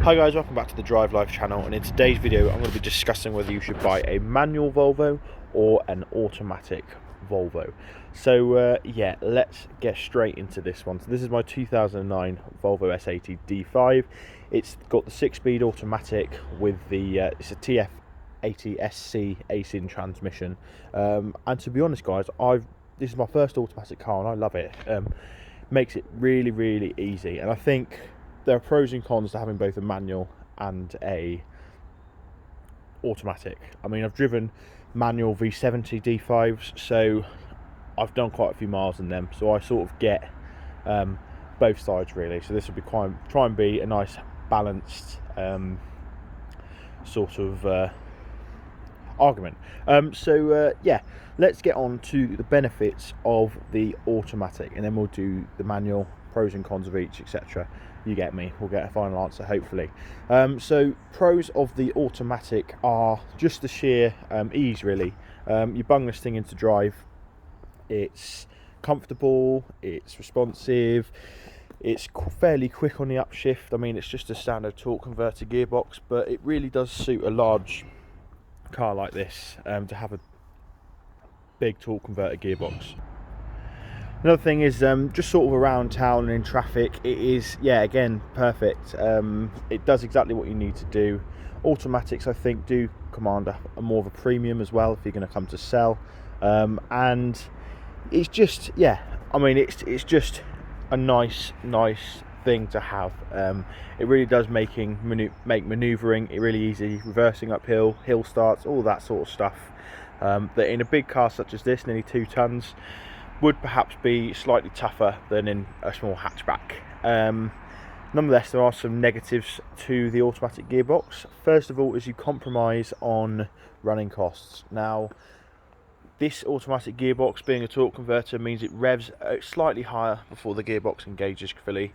Hi guys, welcome back to the Drive Life channel, and in today's video I'm going to be discussing whether you should buy a manual Volvo or an automatic Volvo. So yeah, let's get straight into this one. So this is my 2009 Volvo S80 D5. It's got the 6-speed automatic with the it's a TF80 SC ACIN transmission, and to be honest guys, this is my first automatic car and I love it. Makes it really easy, and I think there are pros and cons to having both a manual and a automatic. I mean, I've driven manual V70 D5s, so I've done quite a few miles in them, so I sort of get both sides really. So this will be try and be a nice balanced sort of argument. Yeah, let's get on to the benefits of the automatic, and then we'll do the manual, pros and cons of each, etc. You get me. We'll get a final answer hopefully. So pros of the automatic are just the sheer ease really. You bung this thing into drive, it's comfortable, it's responsive, it's fairly quick on the upshift. I mean, it's just a standard torque converter gearbox, but it really does suit a large car like this to have a big torque converter gearbox. Another thing is just sort of around town and in traffic, it is, yeah, again, perfect. It does exactly what you need to do. Automatics, I think, do command a more of a premium as well if you're going to come to sell, and it's just, yeah, I mean, it's just a nice thing to have. It really does make manoeuvring it really easy, reversing uphill, hill starts, all that sort of stuff, that in a big car such as this, nearly 2 tons, would perhaps be slightly tougher than in a small hatchback. Nonetheless, there are some negatives to the automatic gearbox. First of all is you compromise on running costs. Now, this automatic gearbox, being a torque converter, means it revs slightly higher before the gearbox engages fully,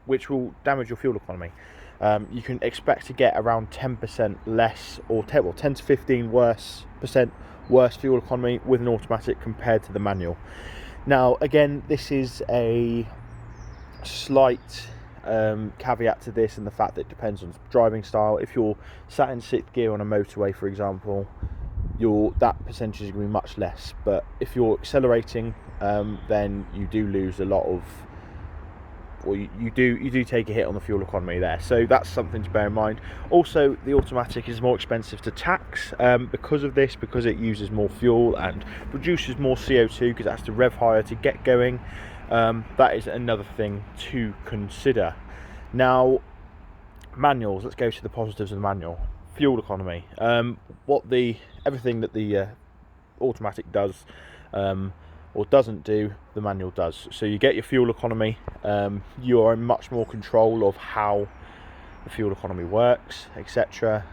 which will damage your fuel economy. You can expect to get around 10% less, or 10 to 15 worse fuel economy with an automatic compared to the manual. Now again, this is a slight caveat to this, and the fact that it depends on driving style. If you're sat in 6th gear on a motorway, for example, that percentage is going to be much less, but if you're accelerating, then you do lose a lot of, or you do take a hit on the fuel economy there, so that's something to bear in mind. Also, the automatic is more expensive to tax because of this, because it uses more fuel and produces more CO2 because it has to rev higher to get going. That is another thing to consider. Now, manuals, let's go to the positives of the manual. Fuel economy, everything that the automatic does or doesn't do, the manual does. So you get your fuel economy, you are in much more control of how the fuel economy works, etc.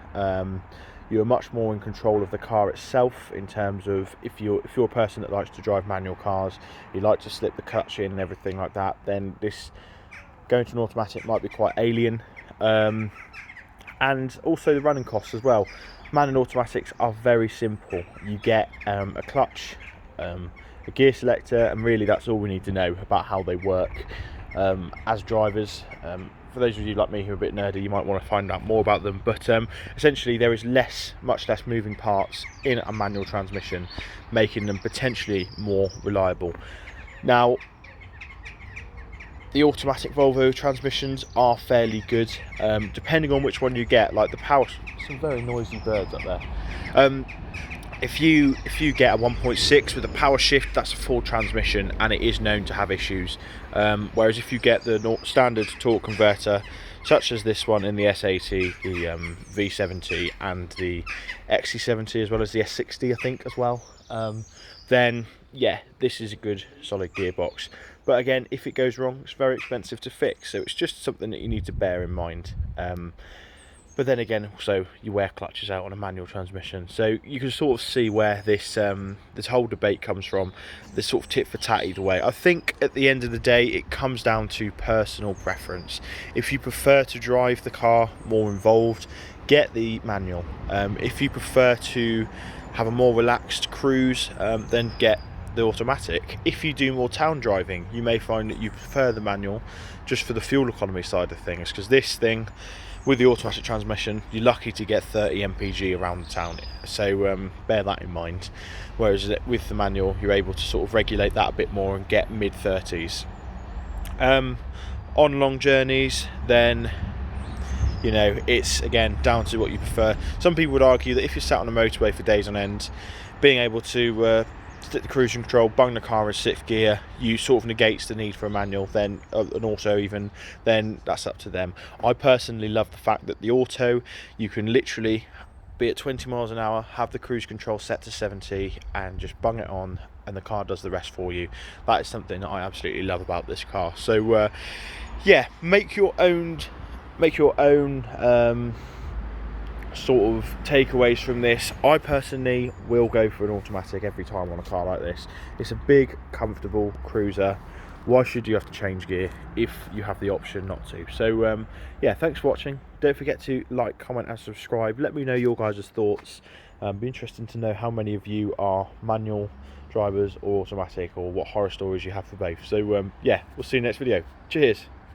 You're much more in control of the car itself, in terms of if you're a person that likes to drive manual cars, you like to slip the clutch in and everything like that, then this going to an automatic might be quite alien. And also the running costs as well. Manual automatics are very simple. You get a clutch, a gear selector, and really that's all we need to know about how they work as drivers. For those of you like me who are a bit nerdy, you might want to find out more about them, but essentially there is much less moving parts in a manual transmission, making them potentially more reliable. Now, the automatic Volvo transmissions are fairly good, depending on which one you get. Like the power, some very noisy birds up there. If you get a 1.6 with a power shift, that's a full transmission, and it is known to have issues. Whereas if you get the standard torque converter, such as this one in the S80, the V70, and the XC70, as well as the S60, I think, as well, then yeah, this is a good solid gearbox. But again, if it goes wrong, it's very expensive to fix, so it's just something that you need to bear in mind. But then again, also you wear clutches out on a manual transmission, so you can sort of see where this whole debate comes from, this sort of tit for tat either way. I think at the end of the day it comes down to personal preference. If you prefer to drive the car more involved, get the manual. If you prefer to have a more relaxed cruise, then get the automatic, if you do more town driving, you may find that you prefer the manual just for the fuel economy side of things, because this thing with the automatic transmission, you're lucky to get 30 mpg around the town, so bear that in mind. Whereas with the manual, you're able to sort of regulate that a bit more and get mid 30s. On long journeys, then you know, it's again down to what you prefer. Some people would argue that if you're sat on a motorway for days on end, being able to stick the cruise control, bung the car in 6th gear, you sort of negates the need for a manual, then an auto even, then that's up to them. I personally love the fact that the auto, you can literally be at 20 miles an hour, have the cruise control set to 70 and just bung it on, and the car does the rest for you. That is something that I absolutely love about this car. So yeah, make your own sort of takeaways from this. I personally will go for an automatic every time on a car like this. It's a big, comfortable cruiser. Why should you have to change gear if you have the option not to? So yeah, thanks for watching. Don't forget to like, comment and subscribe. Let me know your guys' thoughts. Be interesting to know how many of you are manual drivers or automatic, or what horror stories you have for both. So yeah, we'll see you next video. Cheers.